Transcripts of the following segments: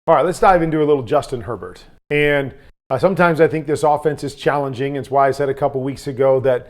All right, let's dive into a little Justin Herbert. And sometimes I think this offense is challenging. It's why I said a couple weeks ago that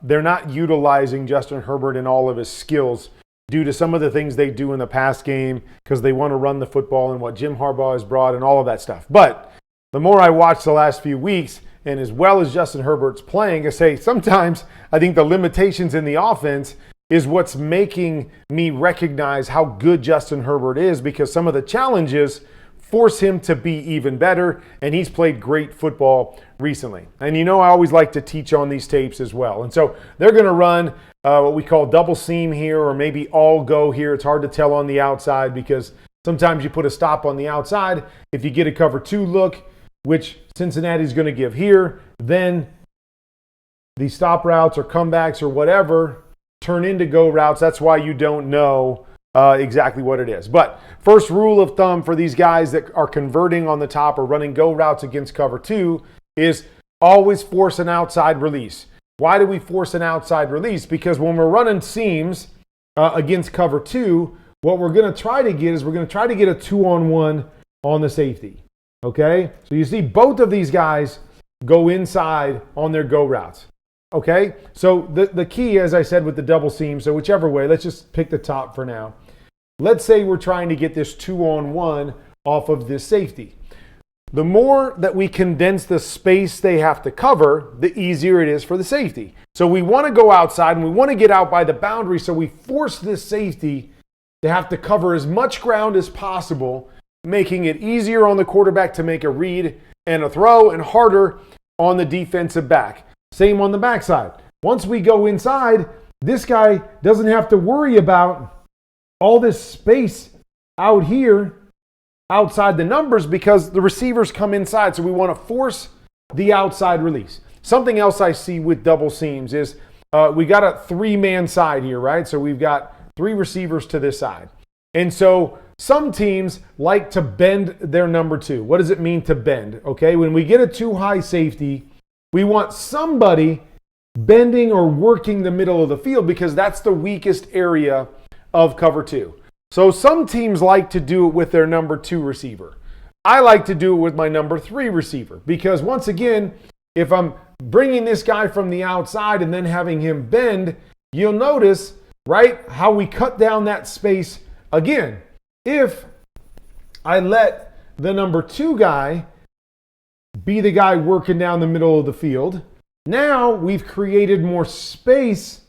they're not utilizing Justin Herbert in all of his skills due to some of the things they do in the pass game because they want to run the football and what Jim Harbaugh has brought and all of that stuff. But the more I watch the last few weeks, and as well as Justin Herbert's playing, I say sometimes I think the limitations in the offense is what's making me recognize how good Justin Herbert is, because some of the challenges force him to be even better, and he's played great football recently. And I always like to teach on these tapes as well. And so they're going to run what we call double seam here, or maybe all go here. It's hard to tell on the outside because sometimes you put a stop on the outside. If you get a cover two look, which Cincinnati's going to give here, then the stop routes or comebacks or whatever turn into go routes. That's why you don't know exactly what it is. But first rule of thumb for these guys that are converting on the top or running go routes against cover two is always force an outside release. Why do we force an outside release? Because when we're running seams against cover two, what we're going to try to get is we're going to try to get a 2-on-1 on the safety. Okay? So you see both of these guys go inside on their go routes. Okay? So the key, as I said, with the double seam, so whichever way, let's just pick the top for now. Let's say we're trying to get this 2-on-1 off of this safety. The more that we condense the space they have to cover, the easier it is for the safety. So we want to go outside and we want to get out by the boundary, so we force this safety to have to cover as much ground as possible, making it easier on the quarterback to make a read and a throw and harder on the defensive back. Same on the backside. Once we go inside, this guy doesn't have to worry about all this space out here outside the numbers because the receivers come inside. So we want to force the outside release. Something else I see with double seams is we got a three-man side here, right? So we've got three receivers to this side. And so some teams like to bend their number two. What does it mean to bend? Okay, when we get a too high safety, we want somebody bending or working the middle of the field because that's the weakest area of cover two. So some teams like to do it with their number two receiver. I like to do it with my number three receiver because once again, if I'm bringing this guy from the outside and then having him bend, you'll notice, right, how we cut down that space again. If I let the number two guy be the guy working down the middle of the field, now we've created more space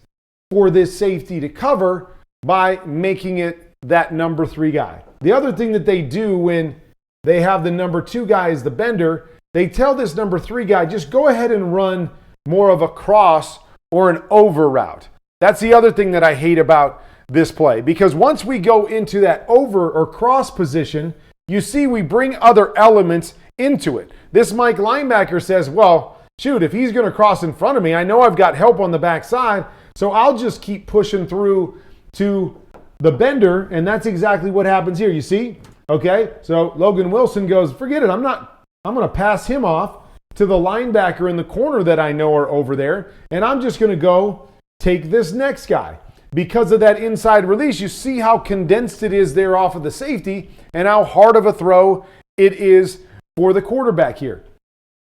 for this safety to cover by making it that number three guy. The other thing that they do when they have the number two guy as the bender, they tell this number three guy, just go ahead and run more of a cross or an over route. That's the other thing that I hate about this play, because once we go into that over or cross position, you see we bring other elements into it. This Mike linebacker says, well, shoot, if he's going to cross in front of me, I know I've got help on the backside, so I'll just keep pushing through to the bender, and that's exactly what happens here. You see? Okay, so Logan Wilson goes, forget it, I'm going to pass him off to the linebacker in the corner that I know are over there, and I'm just going to go take this next guy. Because of that inside release, you see how condensed it is there off of the safety and how hard of a throw it is for the quarterback here.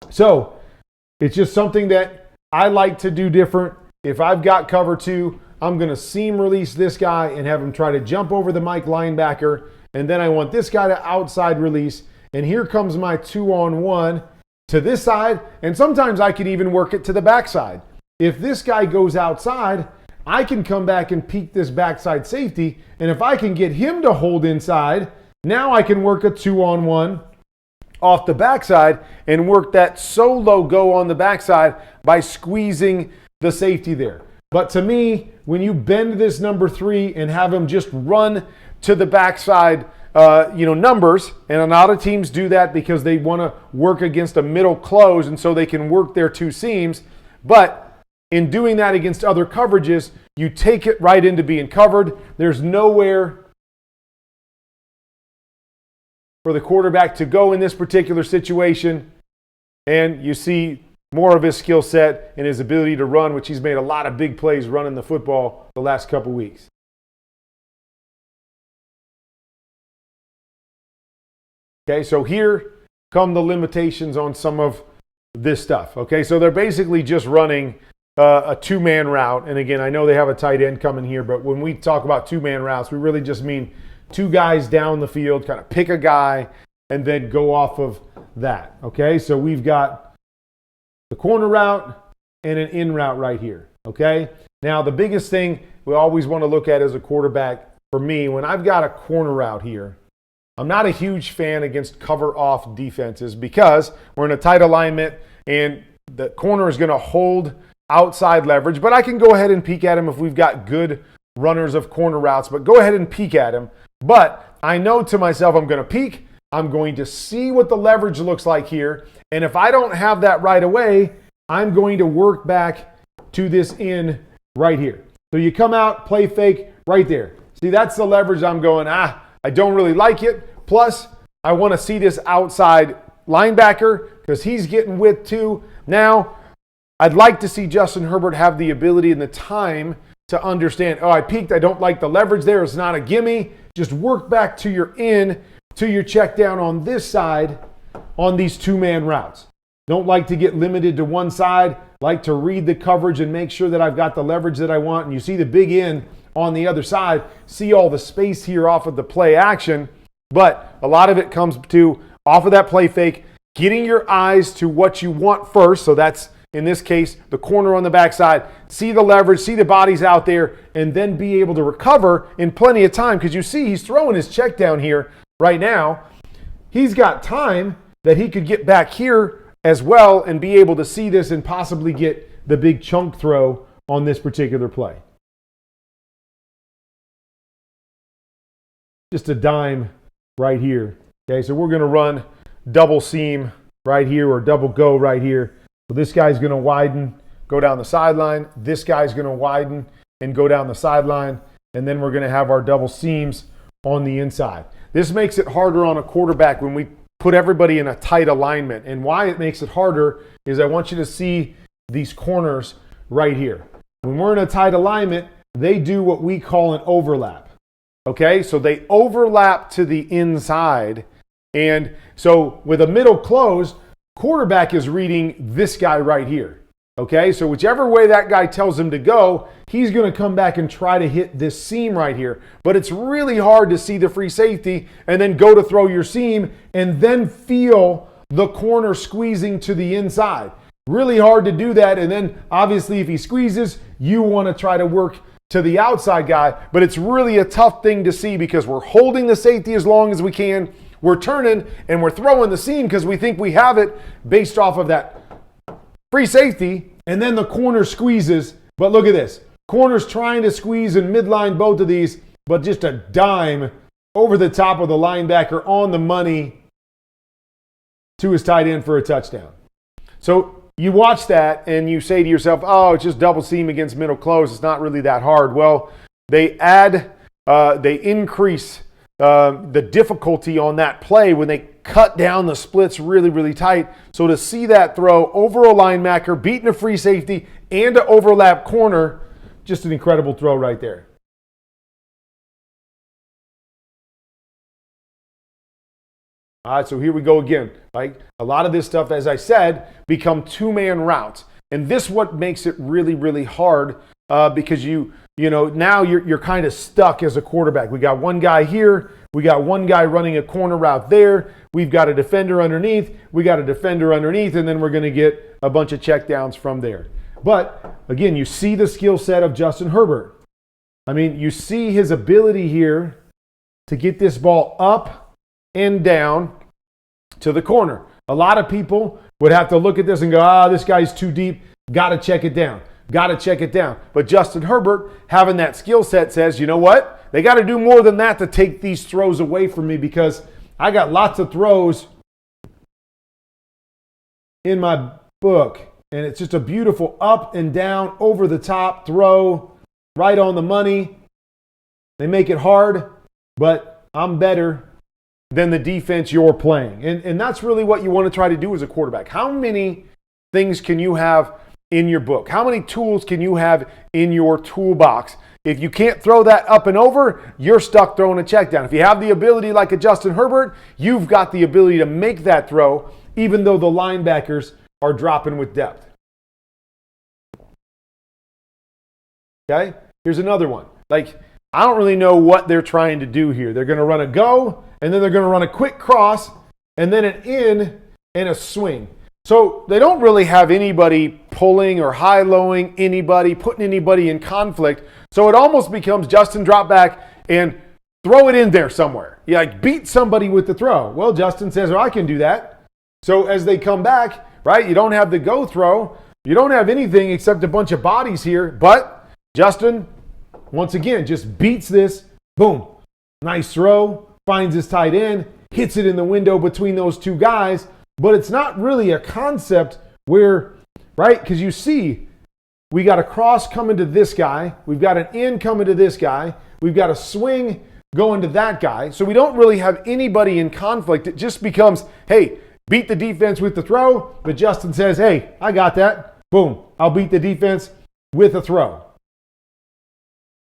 So it's just something that I like to do different. If I've got cover two, I'm going to seam release this guy and have him try to jump over the Mike linebacker. And then I want this guy to outside release. And here comes my 2-on-1 to this side. And sometimes I can even work it to the backside. If this guy goes outside, I can come back and peek this backside safety. And if I can get him to hold inside, now I can work a 2-on-1 off the backside and work that solo go on the backside by squeezing the safety there. But to me, when you bend this number three and have him just run to the backside, numbers, and a lot of teams do that because they want to work against a middle close and so they can work their two seams. But in doing that against other coverages, you take it right into being covered. There's nowhere for the quarterback to go in this particular situation. And you see more of his skill set and his ability to run, which he's made a lot of big plays running the football the last couple weeks. Okay, so here come the limitations on some of this stuff. Okay, so they're basically just running a two-man route. And again, I know they have a tight end coming here, but when we talk about two-man routes, we really just mean two guys down the field, kind of pick a guy and then go off of that. Okay, so we've got the corner route and an in route right here. Okay, now the biggest thing we always want to look at as a quarterback, for me, when I've got a corner route here, I'm not a huge fan against cover off defenses because we're in a tight alignment and the corner is going to hold outside leverage, but I can go ahead and peek at him if we've got good runners of corner routes, but go ahead and peek at him. But I know to myself, I'm going to peek, I'm going to see what the leverage looks like here, and if I don't have that right away, I'm going to work back to this in right here. So you come out, play fake right there. See, that's the leverage I'm going, I don't really like it. Plus, I want to see this outside linebacker because he's getting width too. Now, I'd like to see Justin Herbert have the ability and the time to understand, I peaked, I don't like the leverage there, it's not a gimme. Just work back to your in, to your check down on this side on these two-man routes. Don't like to get limited to one side, like to read the coverage and make sure that I've got the leverage that I want. And you see the big in on the other side, see all the space here off of the play action, but a lot of it comes to off of that play fake, getting your eyes to what you want first. So that's, in this case, the corner on the backside, see the leverage, see the bodies out there, and then be able to recover in plenty of time. Because you see he's throwing his check down here right now. He's got time that he could get back here as well and be able to see this and possibly get the big chunk throw on this particular play. Just a dime right here. Okay, so we're going to run double seam right here or double go right here. So this guy's going to widen, go down the sideline. This guy's going to widen and go down the sideline. And then we're going to have our double seams on the inside. This makes it harder on a quarterback when we put everybody in a tight alignment. And why it makes it harder is I want you to see these corners right here. When we're in a tight alignment, they do what we call an overlap. Okay, so they overlap to the inside. And so with a middle closed, quarterback is reading this guy right here. Okay, so whichever way that guy tells him to go, he's going to come back and try to hit this seam right here. But it's really hard to see the free safety and then go to throw your seam and then feel the corner squeezing to the inside. Really hard to do that. And then obviously if he squeezes, you want to try to work to the outside guy. But it's really a tough thing to see because we're holding the safety as long as we can. We're turning and we're throwing the seam because we think we have it based off of that free safety, and then the corner squeezes. But look at this. Corner's trying to squeeze and midline both of these, but just a dime over the top of the linebacker on the money to his tight end for a touchdown. So you watch that and you say to yourself, it's just double seam against middle close. It's not really that hard. Well, they increase the difficulty on that play when they cut down the splits really, really tight. So to see that throw over a linebacker, beating a free safety, and an overlap corner, just an incredible throw right there. All right, so here we go again. Right? A lot of this stuff, as I said, become two-man routes. And this what makes it really, really hard because now you're kind of stuck as a quarterback. We got one guy here. We got one guy running a corner route there. We've got a defender underneath. We got a defender underneath, and then we're going to get a bunch of checkdowns from there. But, again, you see the skill set of Justin Herbert. I mean, you see his ability here to get this ball up and down to the corner. A lot of people would have to look at this and go, this guy's too deep. Got to check it down. Got to check it down. But Justin Herbert, having that skill set, says, you know what? They got to do more than that to take these throws away from me because I got lots of throws in my book. And it's just a beautiful up and down, over the top throw, right on the money. They make it hard, but I'm better than the defense you're playing. And that's really what you want to try to do as a quarterback. How many things can you have in your book? How many tools can you have in your toolbox? If you can't throw that up and over, you're stuck throwing a check down. If you have the ability like a Justin Herbert, you've got the ability to make that throw, even though the linebackers are dropping with depth. Okay? Here's another one. Like, I don't really know what they're trying to do here. They're going to run a go, and then they're going to run a quick cross, and then an in and a swing. So they don't really have anybody pulling or high-lowing anybody, putting anybody in conflict. So it almost becomes Justin drop back and throw it in there somewhere. You like beat somebody with the throw. Well, Justin says, I can do that. So as they come back, right, you don't have the go throw. You don't have anything except a bunch of bodies here. But Justin, once again, just beats this. Boom. Nice throw. Finds his tight end. Hits it in the window between those two guys. But it's not really a concept where, right, because you see, we got a cross coming to this guy. We've got an in coming to this guy. We've got a swing going to that guy. So we don't really have anybody in conflict. It just becomes, hey, beat the defense with the throw. But Justin says, hey, I got that. Boom. I'll beat the defense with a throw.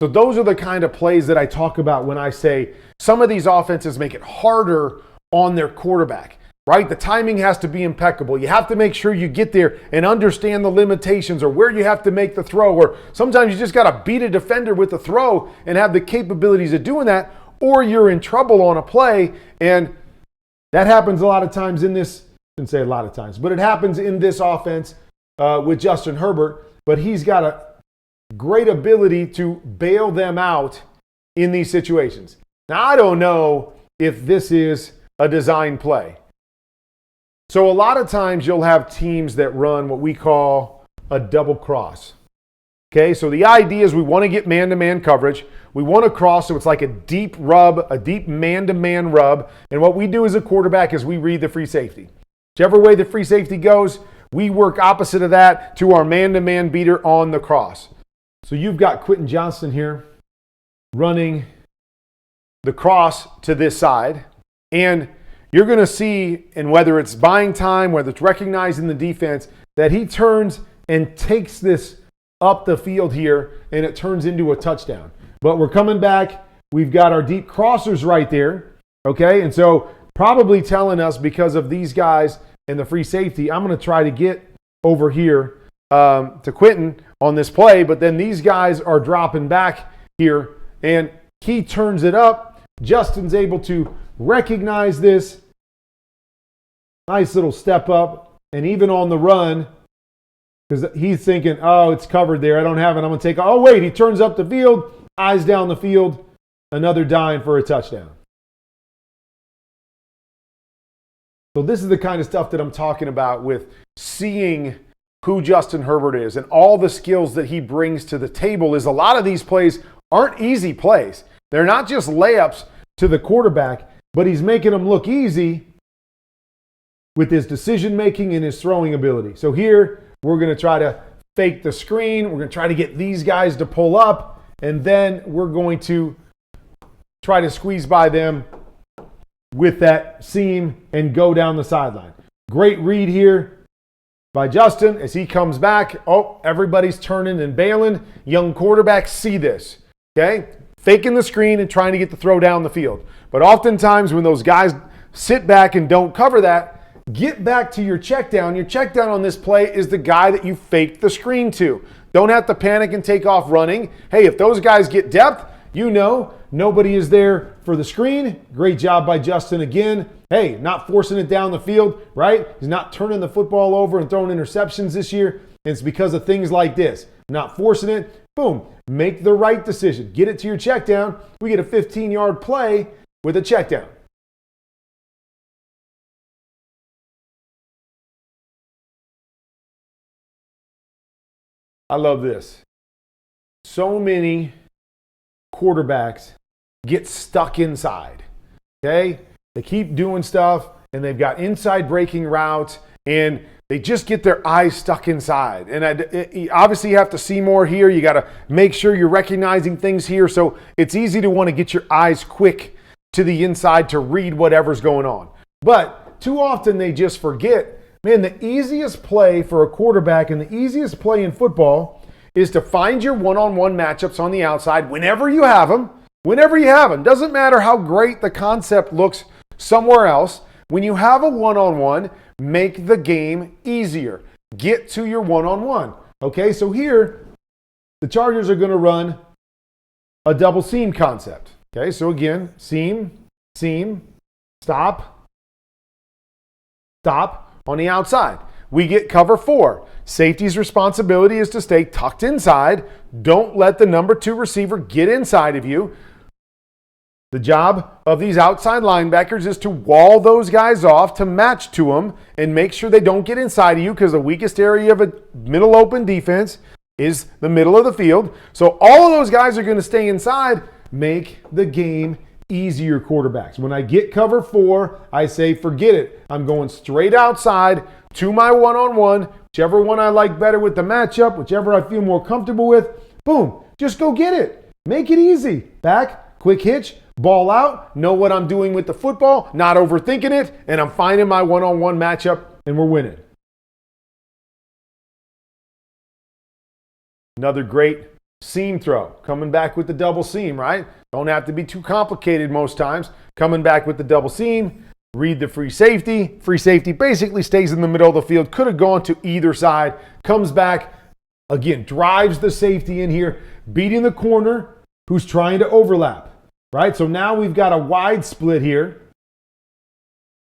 So those are the kind of plays that I talk about when I say some of these offenses make it harder on their quarterback. Right? The timing has to be impeccable. You have to make sure you get there and understand the limitations or where you have to make the throw. Or sometimes you just got to beat a defender with the throw and have the capabilities of doing that, or you're in trouble on a play. And that happens a lot of times in this, I shouldn't say a lot of times, but it happens in this offense with Justin Herbert. But he's got a great ability to bail them out in these situations. Now, I don't know if this is a design play. So a lot of times you'll have teams that run what we call a double cross. Okay, so the idea is we want to get man-to-man coverage. We want to cross, so it's like a deep rub, a deep man-to-man rub. And what we do as a quarterback is we read the free safety. Whichever way the free safety goes, we work opposite of that to our man-to-man beater on the cross. So you've got Quentin Johnston here running the cross to this side. And you're going to see, and whether it's buying time, whether it's recognizing the defense, that he turns and takes this up the field here, and it turns into a touchdown. But we're coming back. We've got our deep crossers right there, okay? And so probably telling us because of these guys and the free safety, I'm going to try to get over here to Quentin on this play, but then these guys are dropping back here, and he turns it up. Justin's able to recognize this. Nice little step up, and even on the run, because he's thinking, oh, it's covered there. I don't have it. I'm going to take it. Oh, wait, he turns up the field, eyes down the field, another dime for a touchdown. So this is the kind of stuff that I'm talking about with seeing who Justin Herbert is and all the skills that he brings to the table. Is a lot of these plays aren't easy plays. They're not just layups to the quarterback, but he's making them look easy with his decision-making and his throwing ability. So here, we're going to try to fake the screen. We're going to try to get these guys to pull up, and then we're going to try to squeeze by them with that seam and go down the sideline. Great read here by Justin as he comes back. Oh, everybody's turning and bailing. Young quarterbacks see this, okay? Faking the screen and trying to get the throw down the field. But oftentimes when those guys sit back and don't cover that, get back to your check down. Your check down on this play is the guy that you faked the screen to. Don't have to panic and take off running. Hey, if those guys get depth, you know nobody is there for the screen. Great job by Justin again. Hey, not forcing it down the field, right? He's not turning the football over and throwing interceptions this year. And it's because of things like this. Not forcing it. Boom. Make the right decision. Get it to your check down. We get a 15-yard play with a check down. I love this. So many quarterbacks get stuck inside, okay? They keep doing stuff, and they've got inside breaking routes, and they just get their eyes stuck inside. And obviously you have to see more here. You got to make sure you're recognizing things here. So it's easy to want to get your eyes quick to the inside to read whatever's going on. But too often they just forget, man, the easiest play for a quarterback and the easiest play in football is to find your one-on-one matchups on the outside whenever you have them. Whenever you have them. Doesn't matter how great the concept looks somewhere else. When you have a one-on-one, make the game easier. Get to your one-on-one. Okay, so here, the Chargers are going to run a double seam concept. Okay, so again, seam, stop on the outside. We get cover 4. Safety's responsibility is to stay tucked inside. Don't let the number 2 receiver get inside of you. The job of these outside linebackers is to wall those guys off, to match to them, and make sure they don't get inside of you, because the weakest area of a middle open defense is the middle of the field. So all of those guys are going to stay inside. Make the game easier, quarterbacks. When I get cover 4, I say, forget it. I'm going straight outside to my one-on-one, whichever one I like better with the matchup, whichever I feel more comfortable with. Boom, just go get it. Make it easy. Back, quick hitch, ball out, know what I'm doing with the football, not overthinking it, and I'm finding my one-on-one matchup, and we're winning. Another great seam throw. Coming back with the double seam, right? Don't have to be too complicated most times. Coming back with the double seam, read the free safety. Free safety basically stays in the middle of the field. Could have gone to either side. Comes back, again, drives the safety in here, beating the corner who's trying to overlap, right? So now we've got a wide split here.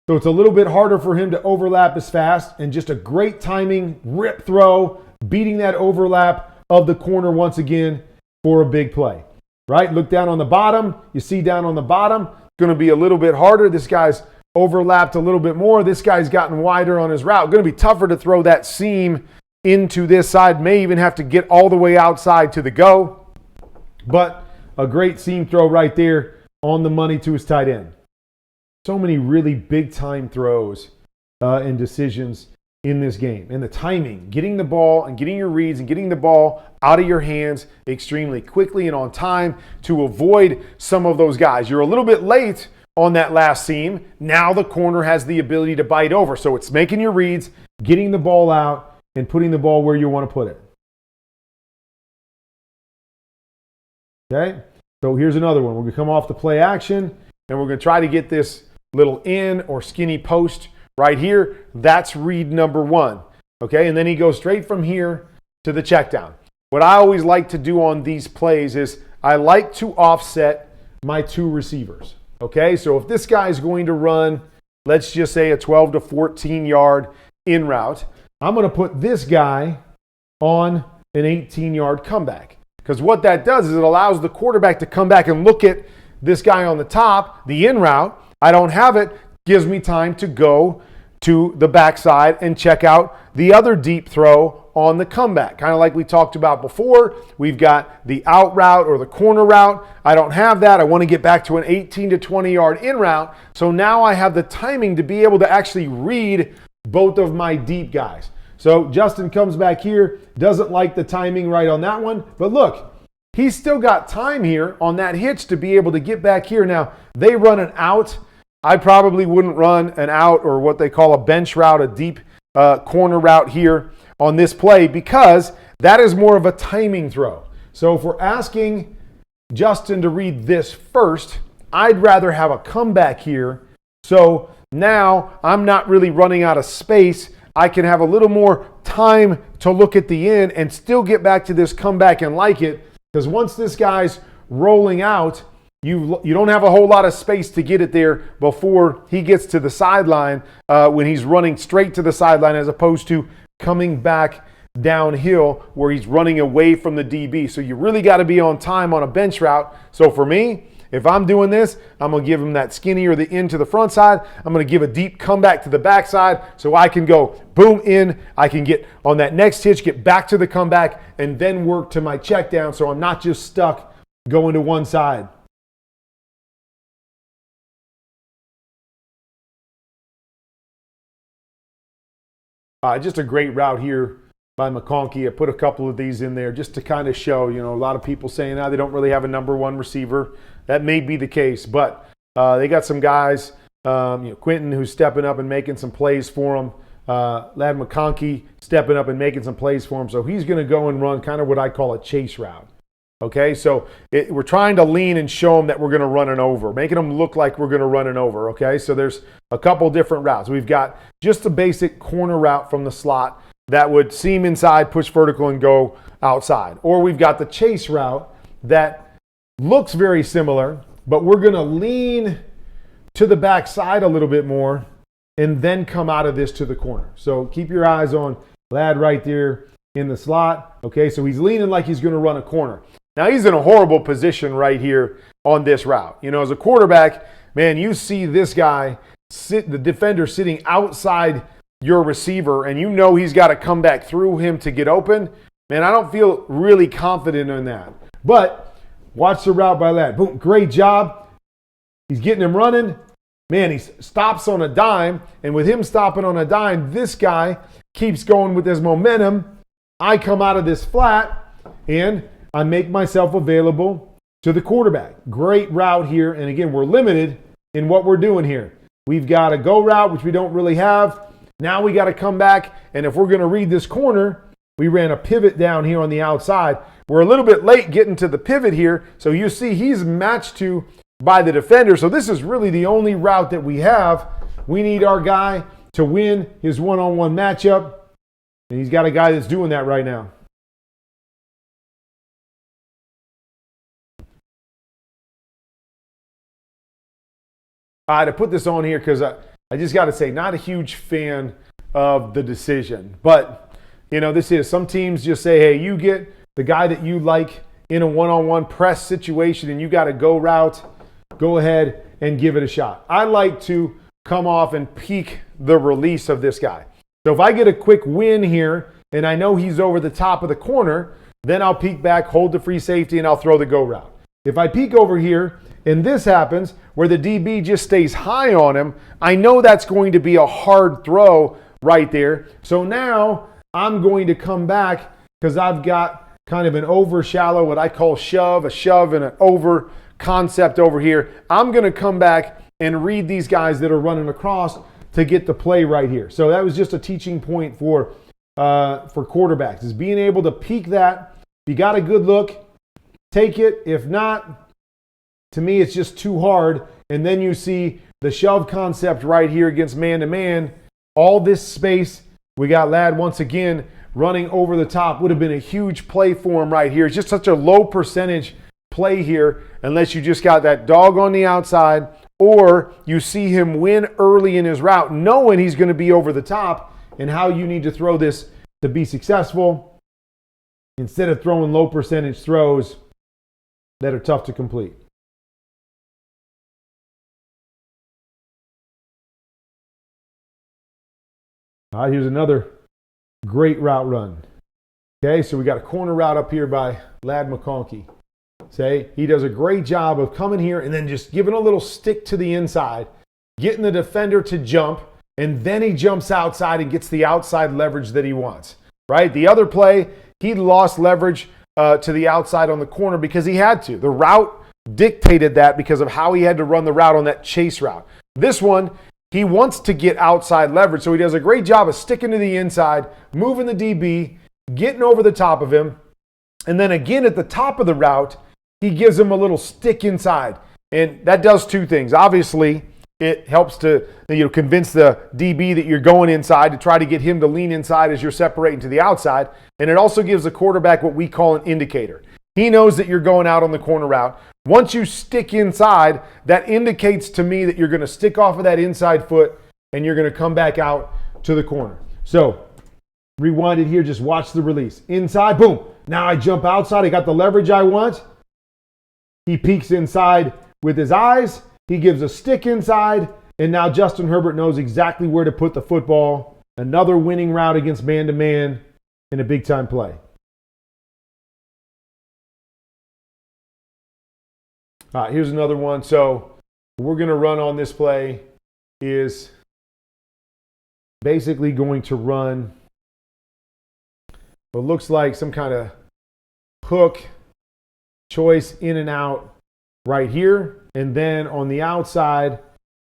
So it's a little bit harder for him to overlap as fast, and just a great timing, rip throw, beating that overlap of the corner once again for a big play, right? Look down on the bottom. You see down on the bottom, going to be a little bit harder. This guy's overlapped a little bit more. This guy's gotten wider on his route. Going to be tougher to throw that seam into this side. May even have to get all the way outside to the go. But a great seam throw right there on the money to his tight end. So many really big time throws and decisions in this game. And the timing, getting the ball and getting your reads and getting the ball out of your hands extremely quickly and on time to avoid some of those guys. You're a little bit late on that last seam. Now the corner has the ability to bite over. So it's making your reads, getting the ball out, and putting the ball where you want to put it. Okay, so here's another one. We're going to come off the play action, and we're going to try to get this little in or skinny post right here. That's read number 1. Okay, and then he goes straight from here to the check down. What I always like to do on these plays is I like to offset my 2 receivers. Okay, so if this guy's going to run, let's just say a 12 to 14 yard in route, I'm going to put this guy on an 18-yard comeback. Because what that does is it allows the quarterback to come back and look at this guy on the top, the in route. I don't have it. Gives me time to go to the backside and check out the other deep throw on the comeback. Kind of like we talked about before. We've got the out route or the corner route. I don't have that. I want to get back to an 18 to 20 yard in route. So now I have the timing to be able to actually read both of my deep guys. So Justin comes back here, doesn't like the timing right on that one. But look, he's still got time here on that hitch to be able to get back here. Now, they run an out. I probably wouldn't run an out or what they call a bench route, a deep corner route here on this play, because that is more of a timing throw. So if we're asking Justin to read this first, I'd rather have a comeback here. So now I'm not really running out of space. I can have a little more time to look at the end and still get back to this comeback and like it, because once this guy's rolling out, you don't have a whole lot of space to get it there before he gets to the sideline when he's running straight to the sideline, as opposed to coming back downhill where he's running away from the DB. So you really got to be on time on a bench route. So for me, if I'm doing this, I'm going to give him that skinny or the in to the front side. I'm going to give a deep comeback to the backside so I can go boom in. I can get on that next hitch, get back to the comeback, and then work to my check down so I'm not just stuck going to one side. Just a great route here by McConkey. I put a couple of these in there just to kind of show, a lot of people saying they don't really have a number 1 receiver. That may be the case, but they got some guys, Quentin, who's stepping up and making some plays for them. Lad McConkey stepping up and making some plays for him. So he's going to go and run kind of what I call a chase route. Okay, so we're trying to lean and show them that we're going to run an over, making them look like we're going to run an over. Okay, so there's a couple different routes. We've got just a basic corner route from the slot that would seam inside, push vertical, and go outside. Or we've got the chase route that looks very similar, but we're going to lean to the backside a little bit more and then come out of this to the corner. So keep your eyes on Lad right there in the slot. Okay, so he's leaning like he's going to run a corner. Now he's in a horrible position right here on this route. You know, as a quarterback, man, you see this guy, the defender sitting outside your receiver, and you know he's got to come back through him to get open. Man, I don't feel really confident in that. But watch the route by Lad. Boom, great job. He's getting him running. Man, he stops on a dime, and with him stopping on a dime, this guy keeps going with his momentum. I come out of this flat, and I make myself available to the quarterback. Great route here, and again, we're limited in what we're doing here. We've got a go route, which we don't really have. Now we got to come back, and if we're going to read this corner, we ran a pivot down here on the outside. We're a little bit late getting to the pivot here, so you see he's matched to by the defender. So this is really the only route that we have. We need our guy to win his one-on-one matchup, and he's got a guy that's doing that right now. To put this on here because I just got to say, not a huge fan of the decision. But, you know, this is, some teams just say, hey, you get the guy that you like in a one-on-one press situation and you got a go route, go ahead and give it a shot. I like to come off and peek the release of this guy. So if I get a quick win here and I know he's over the top of the corner, then I'll peek back, hold the free safety, and I'll throw the go route. If I peek over here and this happens where the DB just stays high on him, I know that's going to be a hard throw right there. So now I'm going to come back because I've got kind of an over shallow, what I call shove, a shove and an over concept over here. I'm going to come back and read these guys that are running across to get the play right here. So that was just a teaching point for quarterbacks, is being able to peek that. If you got a good look, take it. If not, to me, it's just too hard. And then you see the shove concept right here against man-to-man. All this space, we got Lad once again running over the top. Would have been a huge play for him right here. It's just such a low percentage play here unless you just got that dog on the outside or you see him win early in his route knowing he's going to be over the top and how you need to throw this to be successful instead of throwing low percentage throws that are tough to complete. All right, here's another great route run. Okay, so we got a corner route up here by Lad McConkey. Say, he does a great job of coming here and then just giving a little stick to the inside, getting the defender to jump, and then he jumps outside and gets the outside leverage that he wants, right? The other play, he lost leverage to the outside on the corner because he had to. The route dictated that because of how he had to run the route on that chase route. This one, he wants to get outside leverage, so he does a great job of sticking to the inside, moving the DB, getting over the top of him, and then again at the top of the route, he gives him a little stick inside. And that does two things. Obviously, it helps to convince the DB that you're going inside to try to get him to lean inside as you're separating to the outside. And it also gives the quarterback what we call an indicator. He knows that you're going out on the corner route. Once you stick inside, that indicates to me that you're going to stick off of that inside foot and you're going to come back out to the corner. So, rewind it here. Just watch the release. Inside, boom. Now I jump outside. I got the leverage I want. He peeks inside with his eyes. He gives a stick inside. And now Justin Herbert knows exactly where to put the football. Another winning route against man-to-man in a big-time play. All right, here's another one. So what we're going to run on this play is basically going to run what looks like some kind of hook choice in and out right here. And then on the outside,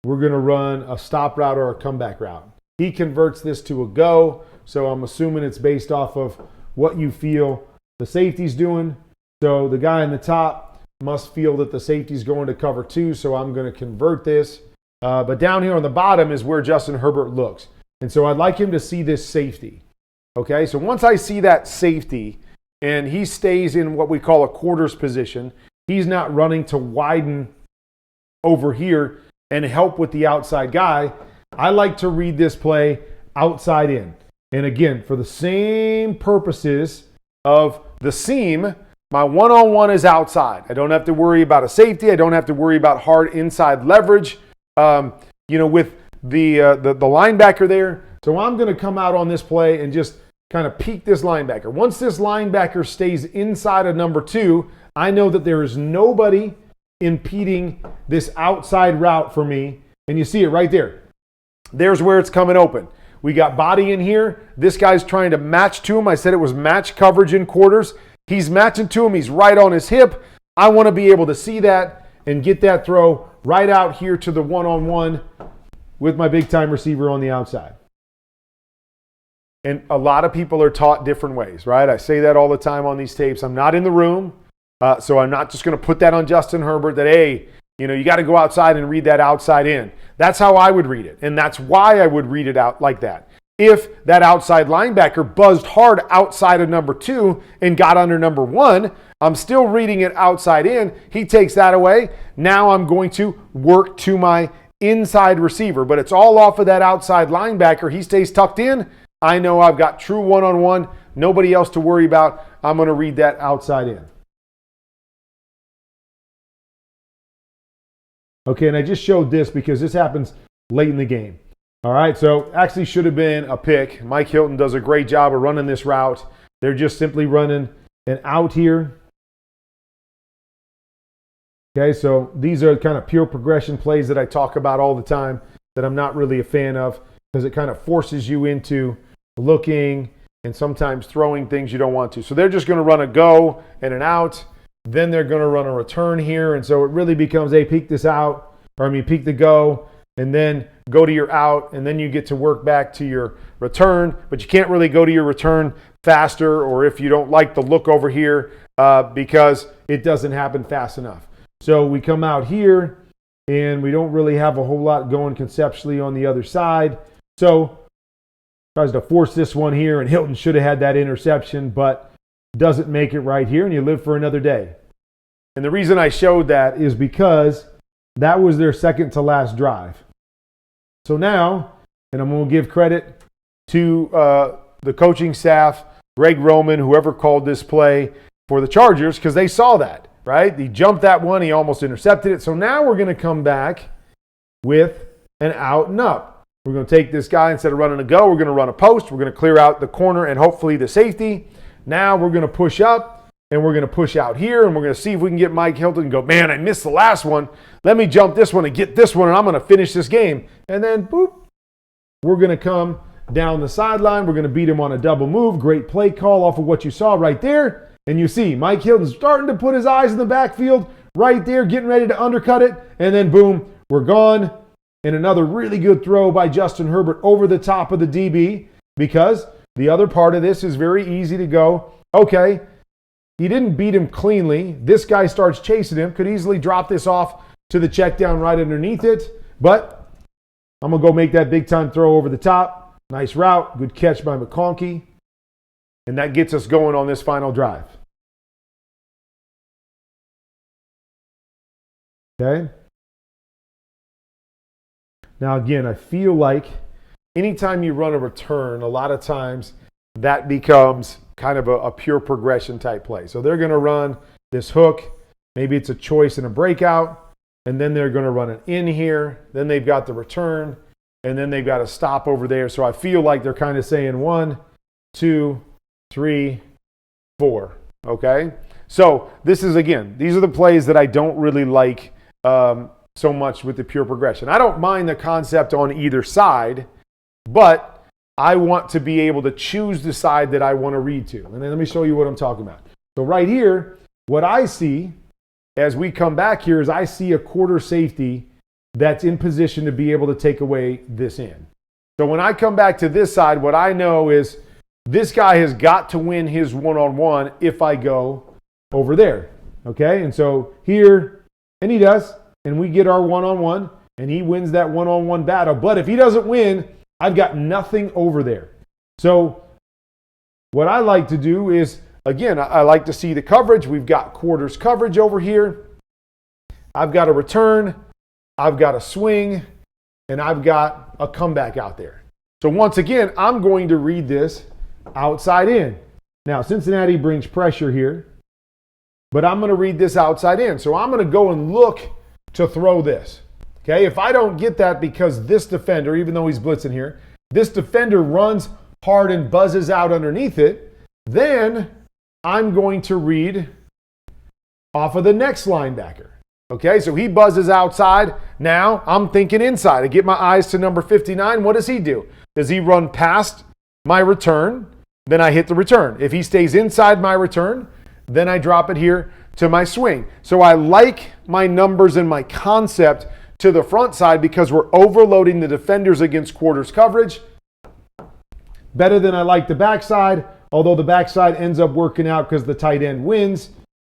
we're going to run a stop route or a comeback route. He converts this to a go. So I'm assuming it's based off of what you feel the safety's doing. So the guy in the top must feel that the safety's going to cover 2. So I'm going to convert this. But down here on the bottom is where Justin Herbert looks. And so I'd like him to see this safety. Okay, so once I see that safety and he stays in what we call a quarters position, he's not running to widen over here and help with the outside guy. I like to read this play outside in. And again, for the same purposes of the seam, my one-on-one is outside. I don't have to worry about a safety. I don't have to worry about hard inside leverage, with the linebacker there. So I'm going to come out on this play and just kind of peek this linebacker. Once this linebacker stays inside of number 2, I know that there is nobody impeding this outside route for me. And you see it right there. There's where it's coming open. We got body in here. This guy's trying to match to him. I said it was match coverage in quarters. He's matching to him. He's right on his hip. I want to be able to see that and get that throw right out here to the one-on-one with my big-time receiver on the outside. And a lot of people are taught different ways, right? I say that all the time on these tapes. I'm not in the room, so I'm not just going to put that on Justin Herbert that, hey, you got to go outside and read that outside in. That's how I would read it, and that's why I would read it out like that. If that outside linebacker buzzed hard outside of number 2 and got under number 1, I'm still reading it outside in. He takes that away. Now I'm going to work to my inside receiver, but it's all off of that outside linebacker. He stays tucked in. I know I've got true one-on-one, nobody else to worry about. I'm going to read that outside in. Okay, and I just showed this because this happens late in the game. All right, so actually should have been a pick. Mike Hilton does a great job of running this route. They're just simply running an out here. Okay, so these are kind of pure progression plays that I talk about all the time that I'm not really a fan of because it kind of forces you into looking and sometimes throwing things you don't want to. So they're just going to run a go and an out. Then they're going to run a return here. And so it really becomes, hey, peek this out, peek the go, and then go to your out, and then you get to work back to your return. But you can't really go to your return faster or if you don't like the look over here because it doesn't happen fast enough. So we come out here, and we don't really have a whole lot going conceptually on the other side. So tries to force this one here, and Hilton should have had that interception, but doesn't make it right here, and you live for another day. And the reason I showed that is because that was their second to last drive. So now, and I'm going to give credit to the coaching staff, Greg Roman, whoever called this play for the Chargers, because they saw that, right? He jumped that one. He almost intercepted it. So now we're going to come back with an out and up. We're going to take this guy, instead of running a go, we're going to run a post. We're going to clear out the corner and hopefully the safety. Now we're going to push up, and we're going to push out here, and we're going to see if we can get Mike Hilton and go, man, I missed the last one. Let me jump this one and get this one, and I'm going to finish this game. And then, boop, we're going to come down the sideline. We're going to beat him on a double move. Great play call off of what you saw right there. And you see Mike Hilton starting to put his eyes in the backfield right there, getting ready to undercut it. And then, boom, we're gone. And another really good throw by Justin Herbert over the top of the DB, because the other part of this is very easy to go, okay, he didn't beat him cleanly. This guy starts chasing him. Could easily drop this off to the check down right underneath it. But I'm going to go make that big-time throw over the top. Nice route. Good catch by McConkey. And that gets us going on this final drive. Okay? Now, again, I feel like anytime you run a return, a lot of times that becomes kind of a pure progression type play. So they're going to run this hook. Maybe it's a choice and a breakout. And then they're going to run it in here. Then they've got the return. And then they've got a stop over there. So I feel like they're kind of saying 1, 2, 3, 4. Okay? So this is, again, these are the plays that I don't really like so much with the pure progression. I don't mind the concept on either side, but I want to be able to choose the side that I want to read to. And then let me show you what I'm talking about. So right here, what I see as we come back here is I see a quarter safety that's in position to be able to take away this end. So when I come back to this side, what I know is this guy has got to win his one-on-one if I go over there. Okay, and so here, and he does, and we get our one-on-one, and he wins that one-on-one battle. But if he doesn't win, I've got nothing over there. So what I like to do is, again, I like to see the coverage. We've got quarters coverage over here. I've got a return, I've got a swing, and I've got a comeback out there. So once again, I'm going to read this outside in. Now, Cincinnati brings pressure here, but I'm going to read this outside in. So I'm going to go and look to throw this. Okay, if I don't get that because this defender, even though he's blitzing here, this defender runs hard and buzzes out underneath it, then I'm going to read off of the next linebacker. Okay, so he buzzes outside. Now I'm thinking inside. I get my eyes to number 59. What does he do? Does he run past my return? Then I hit the return. If he stays inside my return, then I drop it here to my swing. So I like my numbers and my concept to the front side because we're overloading the defenders against quarters coverage. Better than I like the backside, although the backside ends up working out because the tight end wins.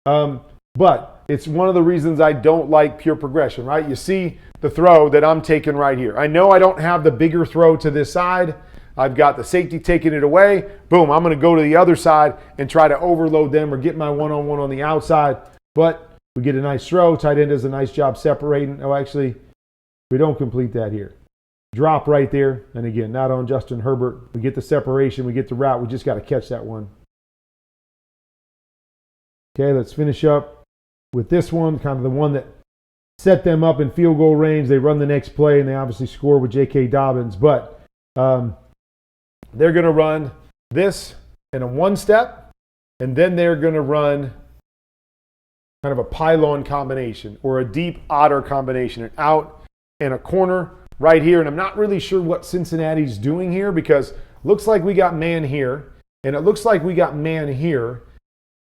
But it's one of the reasons I don't like pure progression, right? You see the throw that I'm taking right here. I know I don't have the bigger throw to this side. I've got the safety taking it away. Boom, I'm going to go to the other side and try to overload them or get my one-on-one on the outside. But we get a nice throw. Tight end does a nice job separating. Oh, actually, we don't complete that here. Drop right there. And again, not on Justin Herbert. We get the separation. We get the route. We just got to catch that one. Okay, let's finish up with this one, kind of the one that set them up in field goal range. They run the next play, and they obviously score with J.K. Dobbins. But they're going to run this in a one-step, and then they're going to run kind of a pylon combination or a deep otter combination, an out and a corner right here. And I'm not really sure what Cincinnati's doing here because it looks like we got man here, and it looks like we got man here.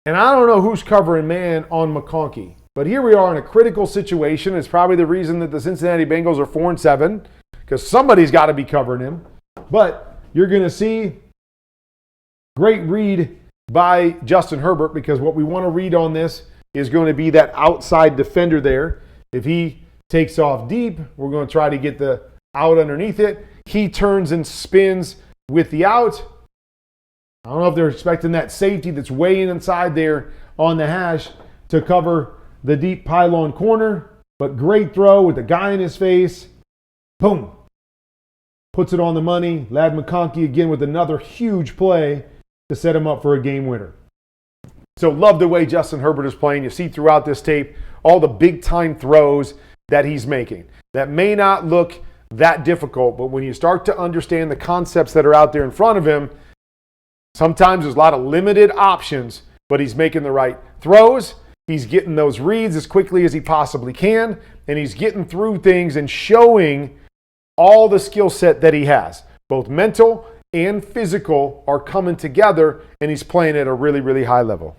And I don't know who's covering man on McConkey. But here we are in a critical situation. It's probably the reason that the Cincinnati Bengals are 4-7 because somebody's got to be covering him. But you're going to see great read by Justin Herbert because what we want to read on this is going to be that outside defender there. If he takes off deep, we're going to try to get the out underneath it. He turns and spins with the out. I don't know if they're expecting that safety that's way inside there on the hash to cover the deep pylon corner, but great throw with the guy in his face. Boom. Puts it on the money. Ladd McConkey again with another huge play to set him up for a game winner. So love the way Justin Herbert is playing. You see throughout this tape all the big-time throws that he's making. That may not look that difficult, but when you start to understand the concepts that are out there in front of him, sometimes there's a lot of limited options, but he's making the right throws. He's getting those reads as quickly as he possibly can, and he's getting through things and showing all the skill set that he has. Both mental and physical are coming together, and he's playing at a really, really high level.